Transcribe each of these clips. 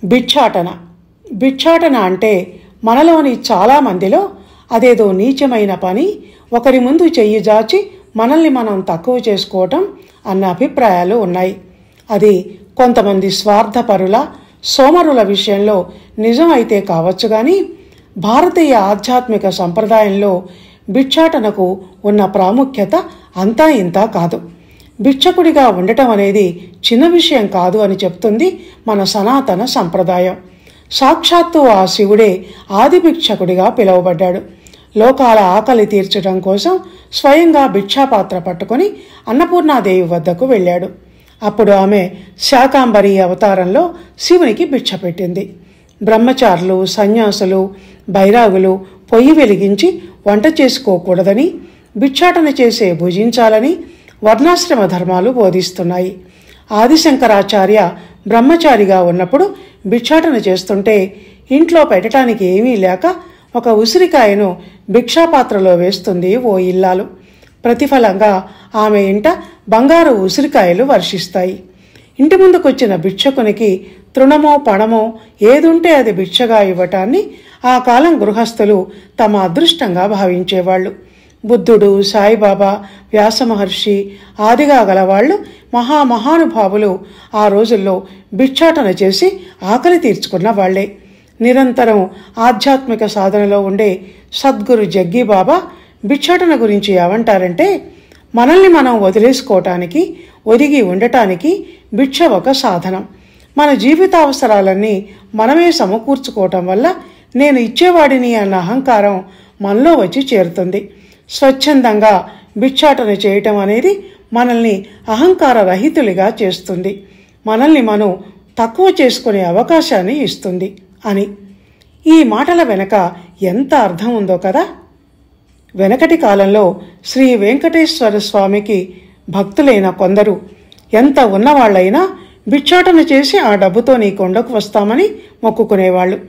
భిక్షాటన. భిక్షాటన అంటే మనలోని చాలామందిలో అదేదో నీచమైన పని, ఒకరి ముందు చెయ్యి జాచి మనల్ని మనం తక్కువ చేసుకోవటం అన్న అభిప్రాయాలు ఉన్నాయి. అది కొంతమంది స్వార్థపరుల, సోమరుల విషయంలో నిజమైతే కావచ్చు, కానీ భారతీయ ఆధ్యాత్మిక సంప్రదాయంలో భిక్షాటనకు ఉన్న ప్రాముఖ్యత అంతా ఇంతా కాదు. భిక్షకుడిగా ఉండటం అనేది చిన్న విషయం కాదు అని చెప్తుంది మన సనాతన సంప్రదాయం. సాక్షాత్తు ఆ శివుడే ఆది భిక్షకుడిగా పిలువబడ్డాడు. లోకాల ఆకలి తీర్చడం కోసం స్వయంగా భిక్షాపాత్ర పట్టుకొని అన్నపూర్ణాదేవి వద్దకు వెళ్ళాడు. అప్పుడు ఆమె శాకాంబరి అవతారంలో శివునికి భిక్ష పెట్టింది. బ్రహ్మచారులు, సన్యాసులు, బైరాగులు పొయ్యి వెలిగించి వంట చేసుకోకూడదని, భిక్షాటన చేసే భుజించాలని వర్ణాశ్రమ ధర్మాలు బోధిస్తున్నాయి. ఆదిశంకరాచార్య బ్రహ్మచారిగా ఉన్నప్పుడు భిక్షాటన చేస్తుంటే ఇంట్లో పెట్టడానికి ఏమీ లేక ఒక ఉసిరికాయను భిక్షాపాత్రలో వేస్తుంది ఓ ఇల్లాలు. ప్రతిఫలంగా ఆమె ఇంట బంగారు ఉసిరికాయలు వర్షిస్తాయి. ఇంటి ముందుకొచ్చిన భిక్షకునికి తృణమో పణమో ఏదుంటే అది భిక్షగా ఇవ్వటాన్ని ఆ కాలం గృహస్థులు తమ అదృష్టంగా భావించేవాళ్లు. బుద్ధుడు, సాయిబాబా, వ్యాసమహర్షి ఆదిగా గలవాళ్లు, మహామహానుభావులు ఆ రోజుల్లో భిక్షాటన చేసి ఆకలి తీర్చుకున్న వాళ్లే. నిరంతరం ఆధ్యాత్మిక సాధనలో ఉండే సద్గురు జగ్గీబాబా భిక్షాటన గురించి ఏమంటారంటే, మనల్ని మనం వదిలేసుకోవటానికి, ఒదిగి ఉండటానికి భిక్ష ఒక సాధనం. మన జీవితావసరాలన్నీ మనమే సమకూర్చుకోవటం వల్ల నేను ఇచ్చేవాడిని అన్న అహంకారం మనలో వచ్చి చేరుతుంది. స్వచ్ఛందంగా భిక్షాటన చేయటం అనేది మనల్ని అహంకార రహితులుగా చేస్తుంది, మనల్ని మనం తక్కువ చేసుకునే అవకాశాన్ని ఇస్తుంది అని. ఈ మాటల వెనక ఎంత అర్థం ఉందో కదా. వెనకటి కాలంలో శ్రీ వెంకటేశ్వర స్వామికి భక్తులైన కొందరు ఎంత ఉన్నవాళ్లైనా భిక్షాటన చేసి ఆ డబ్బుతో నీ కొండకు వస్తామని మొక్కుకునేవాళ్లు.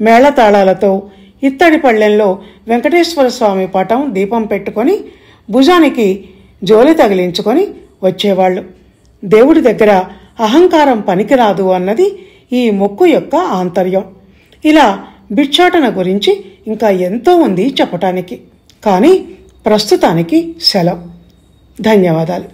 మేళతాళాలతో ఇత్తడి పళ్ళెంలో వెంకటేశ్వర స్వామి పటం, దీపం పెట్టుకొని భుజానికి జోలి తగిలించుకొని వచ్చేవాళ్లు. దేవుడి దగ్గర అహంకారం పనికిరాదు అన్నది ఈ మొక్కు యొక్క ఆంతర్యం. ఇలా భిక్షాటన గురించి ఇంకా ఎంతో ఉంది చెప్పటానికి, కానీ ప్రస్తుతానికి సెలవు. ధన్యవాదాలు.